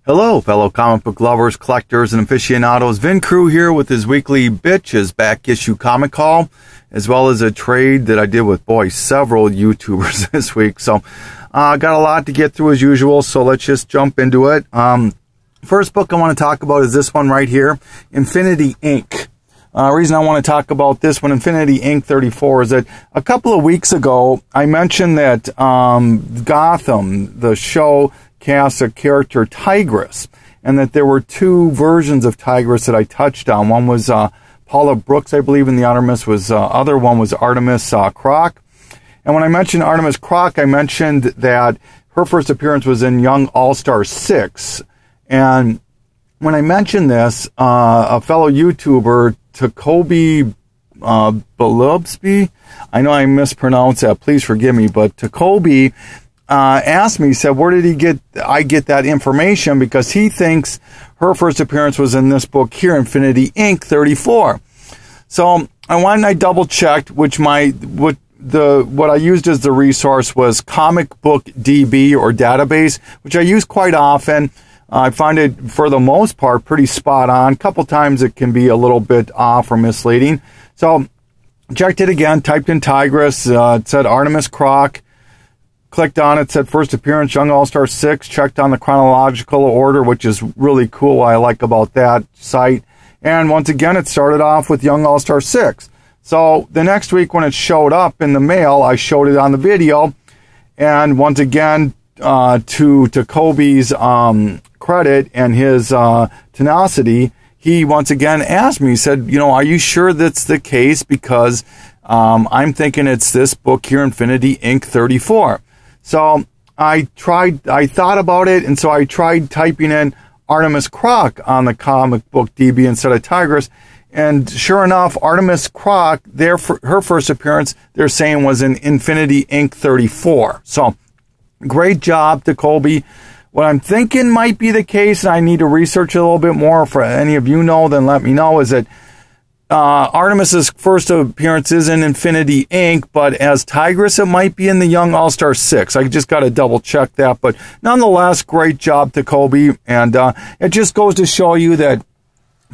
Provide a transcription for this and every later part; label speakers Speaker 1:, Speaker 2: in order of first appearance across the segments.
Speaker 1: Hello, fellow comic book lovers, collectors, and aficionados. Vin Crew here with his weekly BICH back issue comic haul, as well as a trade that I did with, several YouTubers this week. So, got a lot to get through as usual, so let's just jump into it. First book I want to talk about is this one right here, Infinity Inc. Reason I want to talk about this one, Infinity Inc. 34, is that a couple of weeks ago, I mentioned that Gotham, the show, cast a character Tigress, and that there were two versions of Tigress that I touched on. One was Paula Brooks, I believe, and the other one was Artemis Croc. And when I mentioned Artemis Croc, I mentioned that her first appearance was in Young All-Star 6. And when I mentioned this, a fellow YouTuber, Tacoby Balubsby, I know I mispronounced that, please forgive me, but Tacoby asked me, he said, where did I get that information? Because he thinks her first appearance was in this book here, Infinity Inc. 34. So I went and I double checked, what I used as the resource was Comic Book DB or database, which I use quite often. I find it, for the most part, pretty spot on. A couple times it can be a little bit off or misleading. So checked it again, typed in Tigress, it said Artemis Croc. Clicked on it, said first appearance, Young All-Star 6. Checked on the chronological order, which is really cool. What I like about that site. And once again, it started off with Young All-Star 6. So the next week when it showed up in the mail, I showed it on the video. And once again, to Kobe's credit and his tenacity, he once again asked me, he said, are you sure that's the case? Because I'm thinking it's this book here, Infinity Inc. 34. So I thought about it, and so I tried typing in Artemis Croc on the Comic Book DB instead of Tigress, and sure enough, Artemis Croc, her first appearance, they're saying was in Infinity Inc. 34. So great job to Colby. What I'm thinking might be the case, and I need to research it a little bit more, for any of you know, then let me know, is that Artemis's first appearance is in Infinity Inc., but as Tigress, it might be in the Young All-Star 6. I just got to double check that, but nonetheless, great job to Kobe, and it just goes to show you that,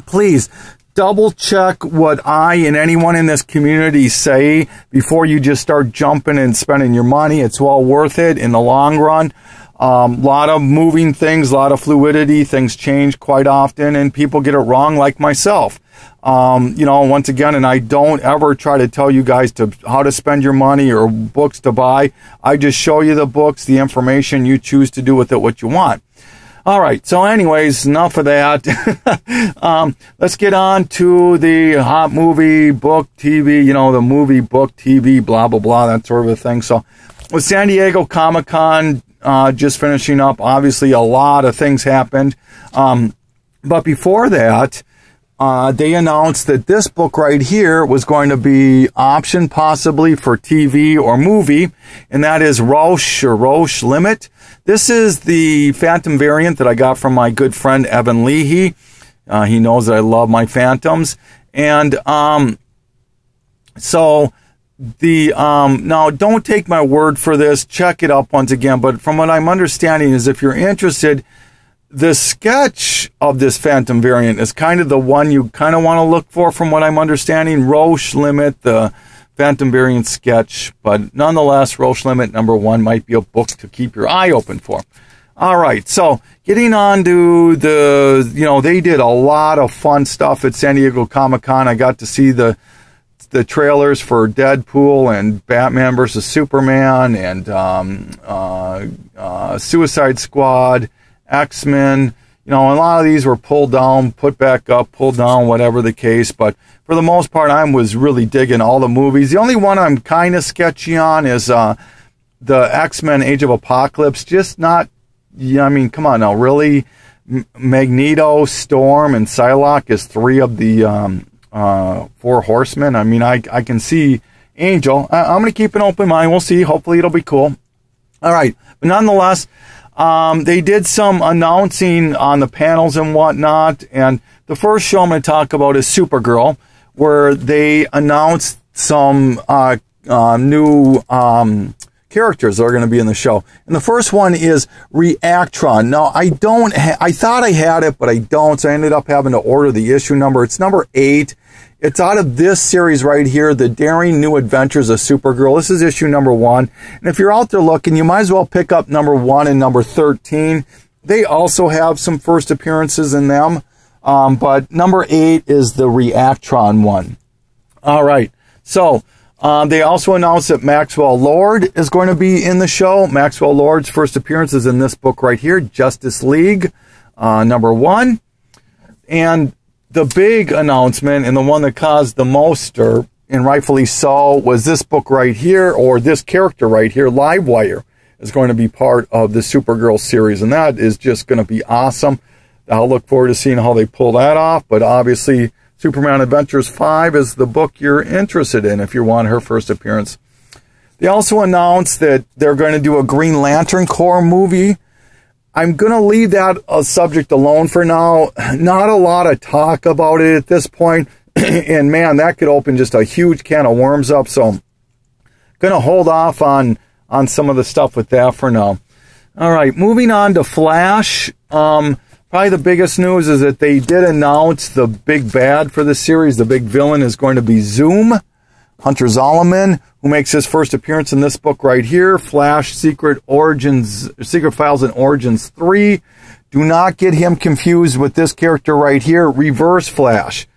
Speaker 1: please, double check what I and anyone in this community say before you just start jumping and spending your money. It's well worth it in the long run. Lot of moving things, a lot of fluidity, things change quite often, and people get it wrong like myself. Once again, and I don't ever try to tell you guys how to spend your money or books to buy. I just show you the books, the information, you choose to do with it what you want. All right, so anyways, enough of that. Let's get on to the hot movie, book, TV, the movie, book, TV, blah, blah, blah, that sort of a thing. So with San Diego Comic-Con just finishing up, obviously a lot of things happened. But before that, they announced that this book right here was going to be optioned possibly for TV or movie, and that is Roche Limit. This is the Phantom variant that I got from my good friend Evan Leahy. He knows that I love my Phantoms. And now don't take my word for this, check it up once again, but from what I'm understanding is if you're interested, the sketch of this Phantom variant is kind of the one you kind of want to look for, from what I'm understanding. Roche Limit, the Phantom variant sketch. But nonetheless, Roche Limit #1 might be a book to keep your eye open for. All right, so getting on to they did a lot of fun stuff at San Diego Comic-Con. I got to see the trailers for Deadpool and Batman vs. Superman and Suicide Squad, X-Men, a lot of these were pulled down, put back up, pulled down, whatever the case. But for the most part, I was really digging all the movies. The only one I'm kind of sketchy on is the X-Men Age of Apocalypse. Just not, come on now, really? Magneto, Storm, and Psylocke is 3 of the 4 horsemen. I can see Angel. I'm going to keep an open mind. We'll see. Hopefully it'll be cool. All right. But nonetheless, they did some announcing on the panels and whatnot, and the first show I'm going to talk about is Supergirl, where they announced some new characters that are going to be in the show. And the first one is Reactron. Now, I thought I had it, but I don't, so I ended up having to order the issue number. It's number 8. It's out of this series right here, The Daring New Adventures of Supergirl. This is issue number 1. And if you're out there looking, you might as well pick up number 1 and number 13. They also have some first appearances in them. But number 8 is the Reactron one. All right. So, they also announced that Maxwell Lord is going to be in the show. Maxwell Lord's first appearance is in this book right here, Justice League, number 1. And the big announcement, and the one that caused the most stir, and rightfully so, was this book right here, or this character right here, Livewire, is going to be part of the Supergirl series. And that is just going to be awesome. I'll look forward to seeing how they pull that off. But obviously, Superman Adventures 5 is the book you're interested in if you want her first appearance. They also announced that they're going to do a Green Lantern Corps movie. I'm going to leave that subject alone for now. Not a lot of talk about it at this point. And man, that could open just a huge can of worms up. So I'm going to hold off on some of the stuff with that for now. All right, moving on to Flash. Probably the biggest news is that they did announce the big bad for the series. The big villain is going to be Zoom, Hunter Zolomon, who makes his first appearance in this book right here, Flash Secret Files and Origins 3. Do not get him confused with this character right here, Reverse Flash.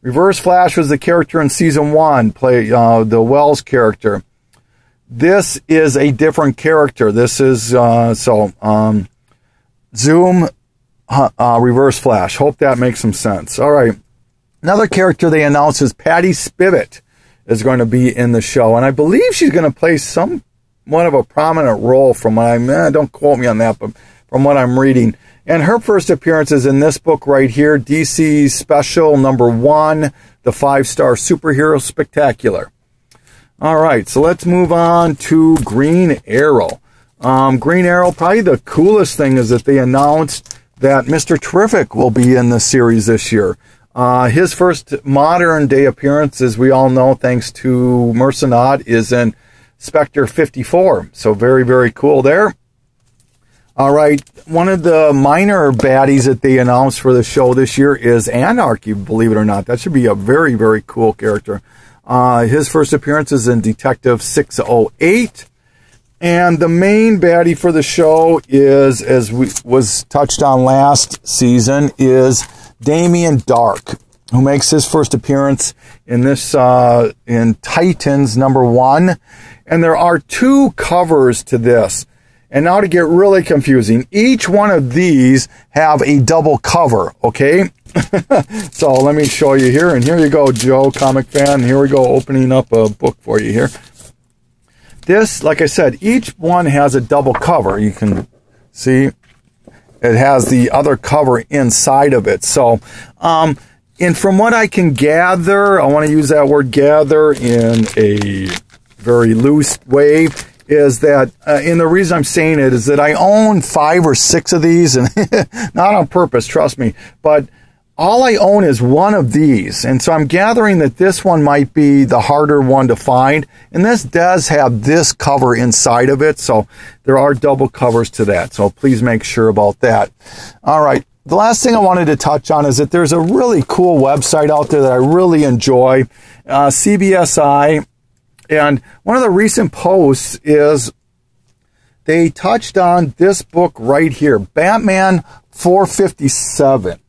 Speaker 1: Reverse Flash was the character in season 1, the Wells character. This is a different character. This is Zoom, Reverse Flash. Hope that makes some sense. All right. Another character they announced is Patty Spivot is going to be in the show. And I believe she's going to play somewhat of a prominent role from what don't quote me on that, but from what I'm reading. And her first appearance is in this book right here, DC Special number 1, the 5-star superhero spectacular. All right. So let's move on to Green Arrow. Green Arrow, probably the coolest thing is that they announced that Mr. Terrific will be in the series this year. His first modern-day appearance, as we all know, thanks to Mercenot, is in Spectre 54. So very, very cool there. All right, one of the minor baddies that they announced for the show this year is Anarchy, believe it or not. That should be a very, very cool character. His first appearance is in Detective 608. And the main baddie for the show is, as was touched on last season, is Damien Dark, who makes his first appearance in this in Titans number 1. And there are 2 covers to this. And now to get really confusing, each one of these have a double cover, okay? So let me show you here. And here you go, Joe, comic fan. Here we go, opening up a book for you here. This, like I said, each one has a double cover. You can see it has the other cover inside of it. So, and from what I can gather, I want to use that word gather in a very loose way, is that, and the reason I'm saying it is that I own 5 or 6 of these, and not on purpose, trust me, but all I own is one of these. And so I'm gathering that this one might be the harder one to find. And this does have this cover inside of it. So there are double covers to that. So please make sure about that. All right. The last thing I wanted to touch on is that there's a really cool website out there that I really enjoy, CBSI. And one of the recent posts is they touched on this book right here, Batman 457.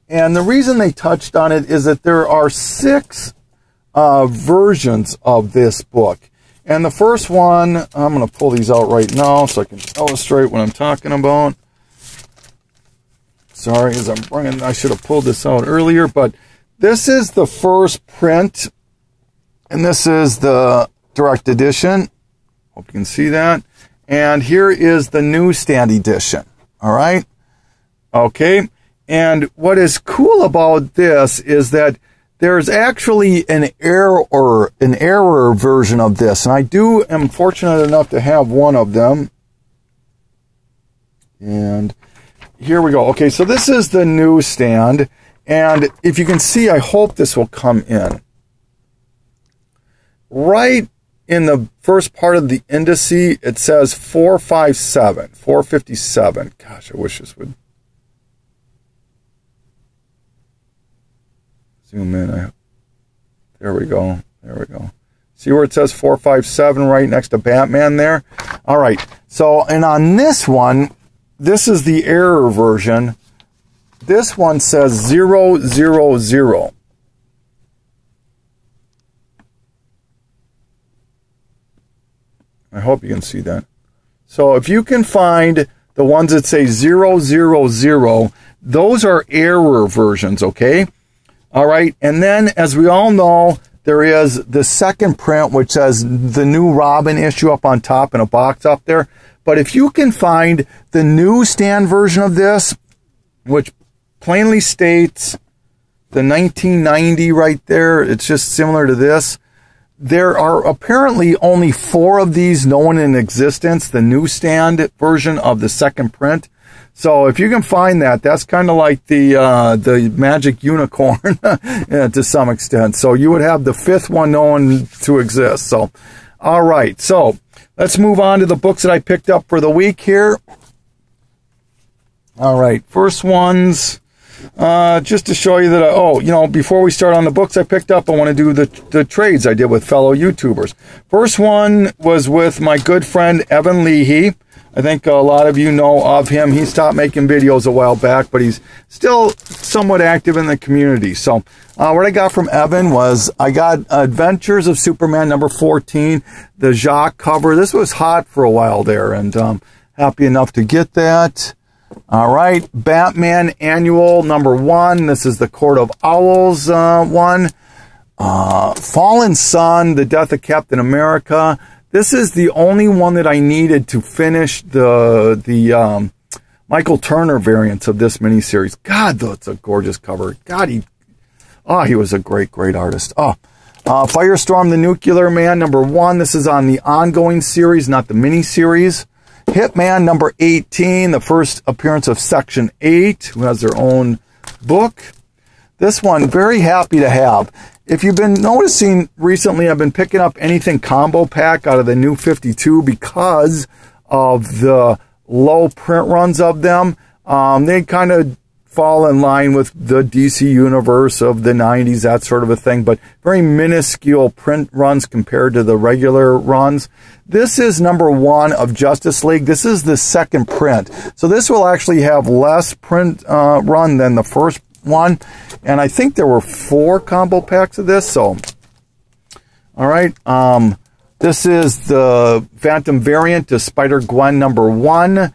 Speaker 1: And the reason they touched on it is that there are 6 versions of this book. And the first one, I'm going to pull these out right now so I can illustrate what I'm talking about. Sorry, as I'm bringing, I should have pulled this out earlier, but this is the first print, and this is the direct edition. Hope you can see that. And here is the newsstand edition. All right. Okay. And what is cool about this is that there's actually an error version of this. And I am fortunate enough to have one of them. And here we go. Okay, so this is the newsstand. And if you can see, I hope this will come in. Right in the first part of the indice, it says 457, 457. Gosh, I wish this would zoom in. There we go. There we go. See where it says 457 right next to Batman there? All right. So, and on this one, this is the error version. This one says 000. I hope you can see that. So if you can find the ones that say 000, those are error versions, okay? All right. And then, as we all know, there is the second print, which says the new Robin issue up on top in a box up there. But if you can find the newsstand version of this, which plainly states the 1990 right there, it's just similar to this. There are apparently only 4 of these known in existence, the newsstand version of the second print. So if you can find that, that's kind of like the magic unicorn to some extent. So you would have the 5th one known to exist. So, all right. So let's move on to the books that I picked up for the week here. All right. First ones, just to show you that, before we start on the books I picked up, I want to do the trades I did with fellow YouTubers. First one was with my good friend Evan Leahy. I think a lot of you know of him. He stopped making videos a while back, but he's still somewhat active in the community. So what I got from Evan was I got Adventures of Superman number 14, the Jacques cover. This was hot for a while there, and happy enough to get that. All right, Batman Annual number 1. This is the Court of Owls one. Fallen Sun, The Death of Captain America. This is the only one that I needed to finish the Michael Turner variants of this miniseries. God, that's a gorgeous cover. God, he was a great artist. Firestorm, the Nuclear Man, number 1. This is on the ongoing series, not the miniseries. Hitman, number 18, the first appearance of Section 8, who has their own book. This one, very happy to have. If you've been noticing recently, I've been picking up anything combo pack out of the new 52 because of the low print runs of them. They kind of fall in line with the DC universe of the 90s, that sort of a thing, but very minuscule print runs compared to the regular runs. This is number 1 of Justice League. This is the second print. So this will actually have less print run than the first one. And I think there were 4 combo packs of this. So, all right. This is the Phantom variant to Spider-Gwen number 1.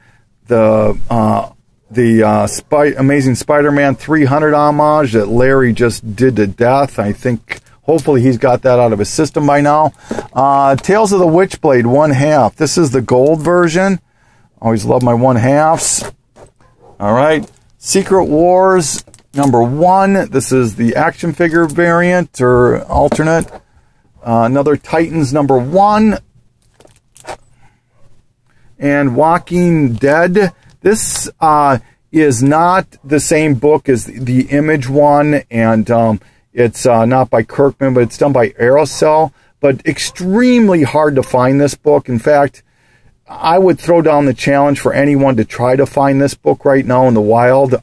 Speaker 1: The Amazing Spider-Man 300 homage that Larry just did to death. I think hopefully he's got that out of his system by now. Tales of the Witchblade 1/2. This is the gold version. Always love my 1/2s. All right. Secret Wars number 1. This is the action figure variant or alternate. Another Titans number 1. And Walking Dead. This is not the same book as the Image one, and it's not by Kirkman, but it's done by Aerosol. But extremely hard to find this book. In fact, I would throw down the challenge for anyone to try to find this book right now in the wild.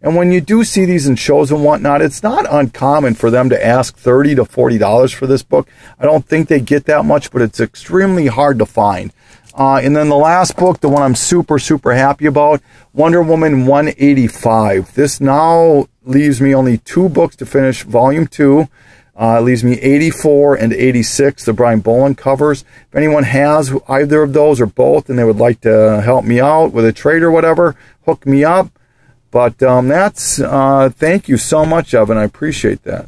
Speaker 1: And when you do see these in shows and whatnot, it's not uncommon for them to ask $30 to $40 for this book. I don't think they get that much, but it's extremely hard to find. And then the last book, the one I'm super happy about, Wonder Woman 185. This now leaves me only 2 books to finish volume 2. It leaves me 84 and 86, the Brian Boland covers. If anyone has either of those or both and they would like to help me out with a trade or whatever, hook me up. But thank you so much, Evan. I appreciate that.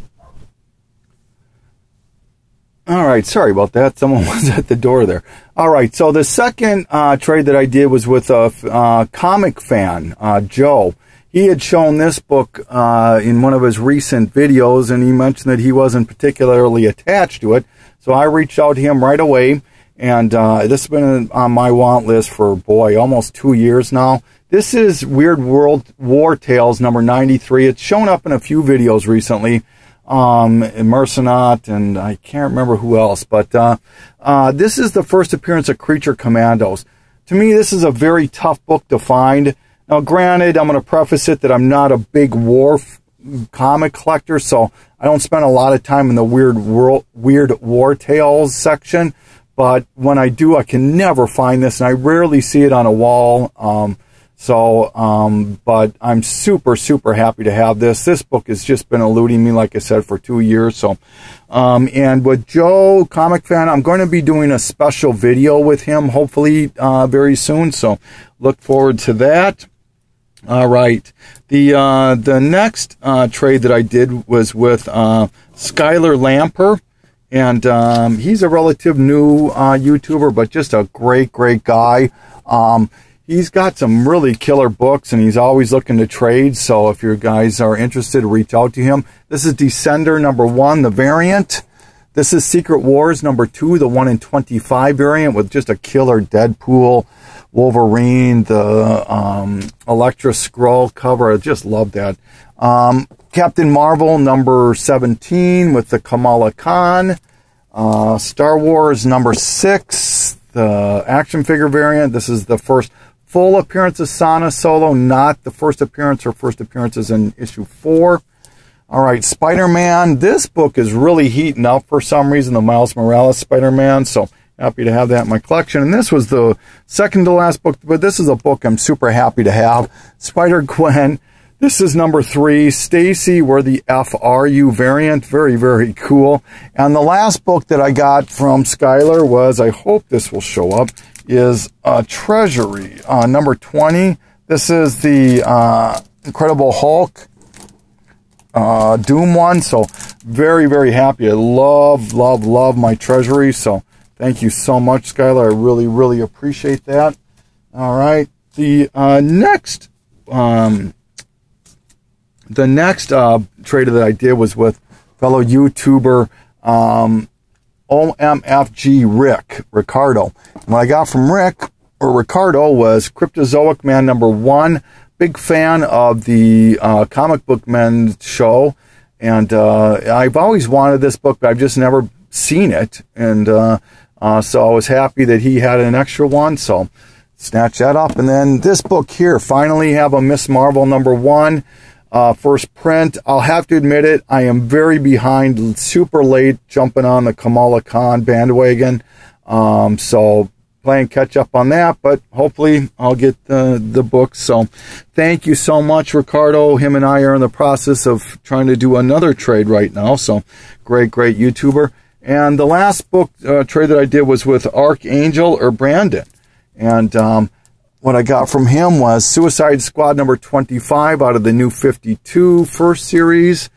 Speaker 1: All right, sorry about that. Someone was at the door there. All right, so the second trade that I did was with a comic fan, Joe. He had shown this book in one of his recent videos, and he mentioned that he wasn't particularly attached to it. So I reached out to him right away, and this has been on my want list for, boy, almost 2 years now. This is Weird World War Tales number 93. It's shown up in a few videos recently. Mercenot, and I can't remember who else, but this is the first appearance of Creature Commandos. To me, this is a very tough book to find. Now, granted, I'm going to preface it that I'm not a big war comic collector, so I don't spend a lot of time in the weird war tales section, but when I do, I can never find this, and I rarely see it on a wall. But I'm super, super happy to have this. This book has just been eluding me, like I said, for 2 years. So, and with Joe, Comicfan, I'm going to be doing a special video with him, hopefully, very soon. So look forward to that. All right. The next, trade that I did was with, Skyler Lamper. And, he's a relative new, YouTuber, but just a great, great guy. He's got some really killer books, and he's always looking to trade. So if you guys are interested, reach out to him. This is Descender #1, the variant. This is Secret Wars #2, the 1 in 25 variant with just a killer Deadpool, Wolverine, the Elektra Skrull cover. I just love that. Captain Marvel #17 with the Kamala Khan. Star Wars #6, the action figure variant. This is the first full appearance of Sana Solo, not the first appearance. Her first appearance is in issue 4. All right, Spider-Man. This book is really heating up for some reason, the Miles Morales Spider-Man. So happy to have that in my collection. And this was the second to last book, but this is a book I'm super happy to have. Spider-Gwen. This is #3, Stacy, Where the F Are You variant. Very, very cool. And the last book that I got from Skyler was, I hope this will show up, is Treasury, #20. This is the Incredible Hulk Doom one. So very, very happy. I love, love, love my Treasury. So thank you so much, Skyler. I really, really appreciate that. All right. The next trade that I did was with fellow YouTuber OMFG Rick, Ricardo. And what I got from Ricardo was Cryptozoic Man #1. Big fan of the Comic Book Men show. And I've always wanted this book, but I've just never seen it. And so I was happy that he had an extra one. So snatch that up. And then this book here, finally have a Miss Marvel #1. First print. I'll have to admit it, I am very behind, super late jumping on the Kamala Khan bandwagon. So playing catch up on that, but hopefully I'll get the book. So thank you so much, Ricardo. Him and I are in the process of trying to do another trade right now. So great, great YouTuber. And the last book trade that I did was with Archangel or Brandon. And what I got from him was Suicide Squad #25 out of the New 52 first series.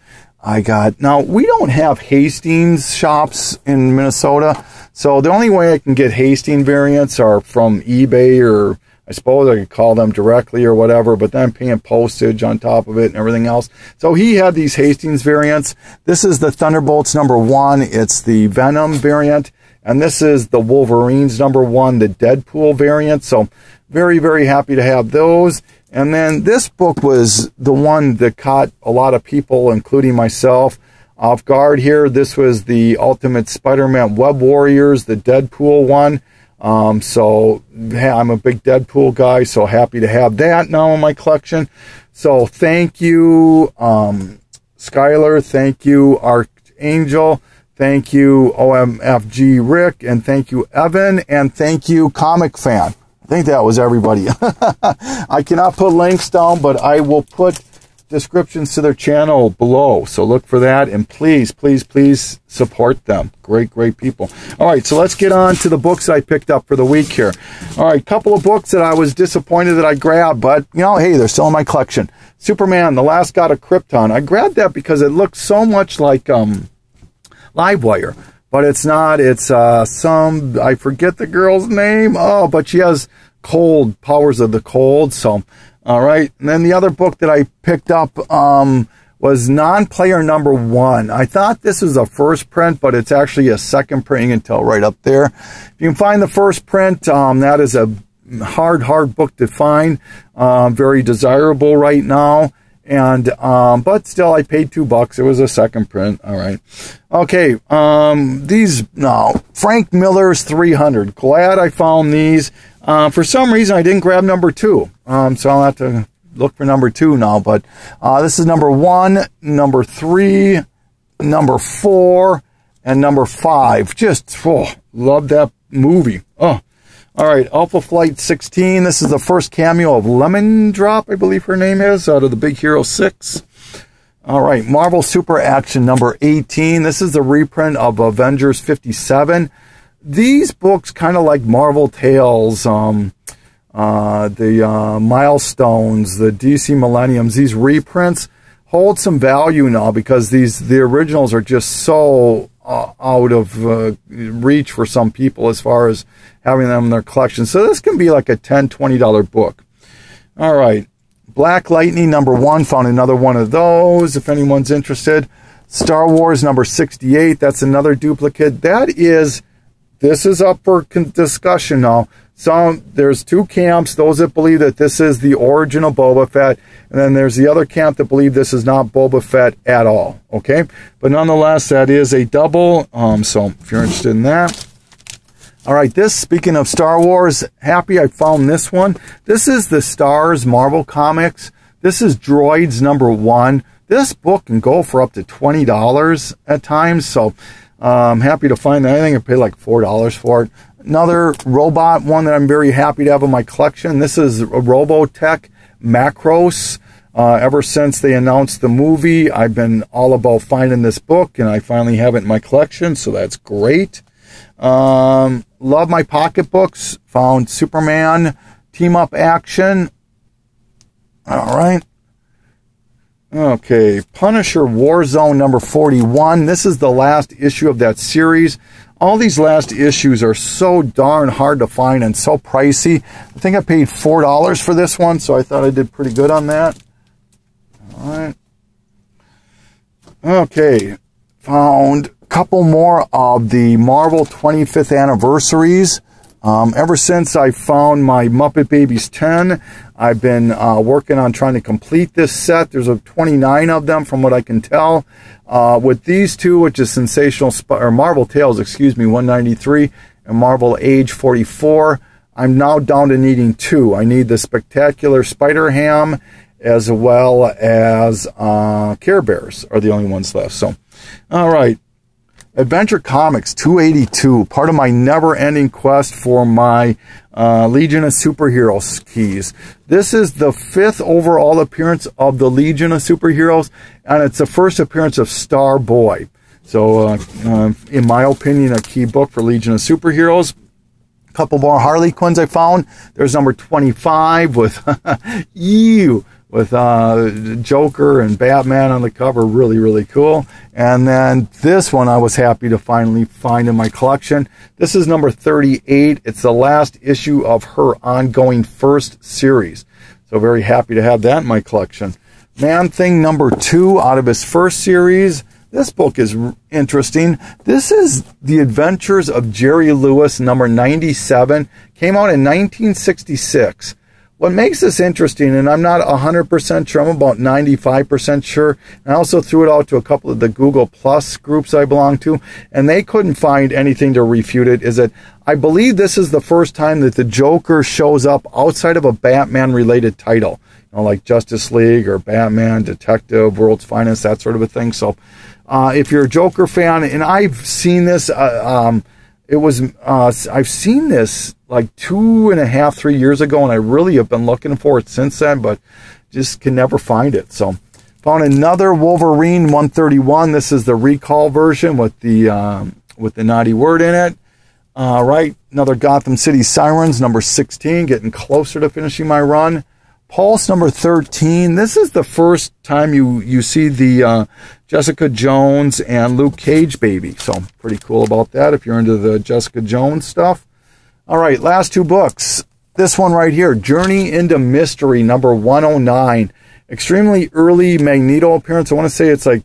Speaker 1: Now we don't have Hastings shops in Minnesota, so the only way I can get Hastings variants are from eBay, or I suppose I could call them directly or whatever, but then I'm paying postage on top of it and everything else. So he had these Hastings variants. This is the Thunderbolts #1. It's the Venom variant. And this is the Wolverines #1, the Deadpool variant. So very, very happy to have those. And then this book was the one that caught a lot of people, including myself, off guard here. This was the Ultimate Spider-Man Web Warriors, the Deadpool one. So I'm a big Deadpool guy, so happy to have that now in my collection. So thank you, Skyler. Thank you, Archangel. Thank you, OMFG Rick, and thank you, Evan, and thank you, Comicfan. I think that was everybody. I cannot put links down, but I will put descriptions to their channel below. So look for that, and please, please, please support them. Great, great people. All right, so let's get on to the books I picked up for the week here. All right, couple of books that I was disappointed that I grabbed, but, you know, hey, they're still in my collection. Superman, The Last God of Krypton. I grabbed that because it looks so much like Livewire, but it's not. It's I forget the girl's name. Oh, but she has cold powers of the cold. So, all right. And then the other book that I picked up was Non-Player #1. I thought this was a first print, but it's actually a second print. You can tell right up there. If you can find the first print, that is a hard book to find. Very desirable right now. And but still, I paid $2. It was a second print. All right. Okay. Frank Miller's 300. Glad I found these. For some reason, I didn't grab number 2. So I'll have to look for number 2 now. But this is number 1, number 3, number 4, and number 5. Just love that movie. Oh. All right, Alpha Flight 16. This is the first cameo of Lemon Drop, I believe her name is, out of the Big Hero 6. All right, Marvel Super Action number 18. This is the reprint of Avengers 57. These books, kind of like Marvel Tales, the Milestones, the DC Millenniums, these reprints hold some value now because the originals are just so out of reach for some people as far as having them in their collection. So this can be like a $10, $20 book. All right. Black Lightning number 1. Found another one of those if anyone's interested. Star Wars number 68. That's another duplicate. This is up for discussion now. So there's 2 camps, those that believe that this is the original Boba Fett, and then there's the other camp that believe this is not Boba Fett at all, okay? But nonetheless, that is a double, so if you're interested in that. All right, speaking of Star Wars, happy I found this one. This is the Stars Marvel Comics. This is Droids number 1. This book can go for up to $20 at times, so I'm happy to find that. I think I paid like $4 for it. Another robot one that I'm very happy to have in my collection. This is a Robotech Macros. Ever since they announced the movie, I've been all about finding this book, and I finally have it in my collection, so that's great. Love my pocketbooks. Found Superman team-up action. All right. Okay, Punisher Warzone number 41. This is the last issue of that series. All these last issues are so darn hard to find and so pricey. I think I paid $4 for this one, so I thought I did pretty good on that. All right. Okay, found a couple more of the Marvel 25th anniversaries. Ever since I found my Muppet Babies 10, I've been working on trying to complete this set. There's 29 of them from what I can tell. With these 2, which is Marvel Tales, 193, and Marvel Age 44, I'm now down to needing 2. I need the Spectacular Spider-Ham as well as Care Bears are the only ones left. So, all right. Adventure Comics 282, part of my never-ending quest for my Legion of Superheroes keys. This is the 5th overall appearance of the Legion of Superheroes, and it's the first appearance of Starboy. So, in my opinion, a key book for Legion of Superheroes. A couple more Harley Quinns I found. There's number 25 with with Joker and Batman on the cover. Really, really cool. And then this one I was happy to finally find in my collection. This is number 38. It's the last issue of her ongoing first series. So very happy to have that in my collection. Man-Thing number 2 out of his first series. This book is interesting. This is The Adventures of Jerry Lewis, number 97. Came out in 1966. What makes this interesting, and I'm not 100% sure, I'm about 95% sure, and I also threw it out to a couple of the Google Plus groups I belong to, and they couldn't find anything to refute it, is that I believe this is the first time that the Joker shows up outside of a Batman-related title, you know, like Justice League or Batman, Detective, World's Finest, that sort of a thing. So if you're a Joker fan, and I've seen this, I've seen this like 2.5, 3 years ago, and I really have been looking for it since then, but just can never find it. So found another Wolverine 131. This is the recall version with the naughty word in it. Right, another Gotham City Sirens number 16, getting closer to finishing my run. Pulse number 13. This is the first time you see the Jessica Jones and Luke Cage baby. So pretty cool about that if you're into the Jessica Jones stuff. All right, last 2 books. This one right here, Journey into Mystery number 109. Extremely early Magneto appearance. I want to say it's like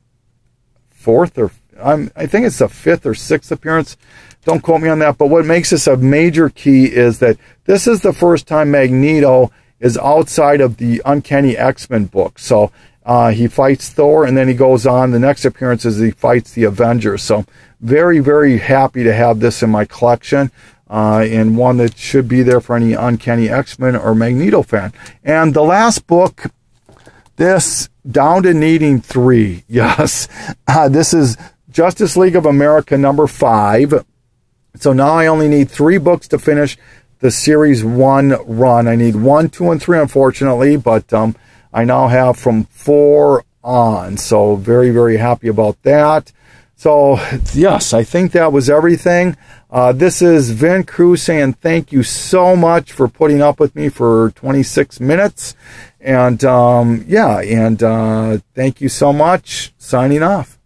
Speaker 1: 4th or I think it's the 5th or 6th appearance. Don't quote me on that. But what makes this a major key is that this is the first time Magneto is outside of the Uncanny X-Men book. So He fights Thor, and then he goes on. The next appearance is he fights the Avengers. So very, very happy to have this in my collection, and one that should be there for any Uncanny X-Men or Magneto fan. And the last book, this, down to needing 3. Yes, this is Justice League of America number 5. So now I only need 3 books to finish the series 1 run. I need 1, 2, and 3, unfortunately, but I now have from 4 on. So very, very happy about that. So yes, I think that was everything. This is Vin Cruz saying thank you so much for putting up with me for 26 minutes. And yeah, and thank you so much. Signing off.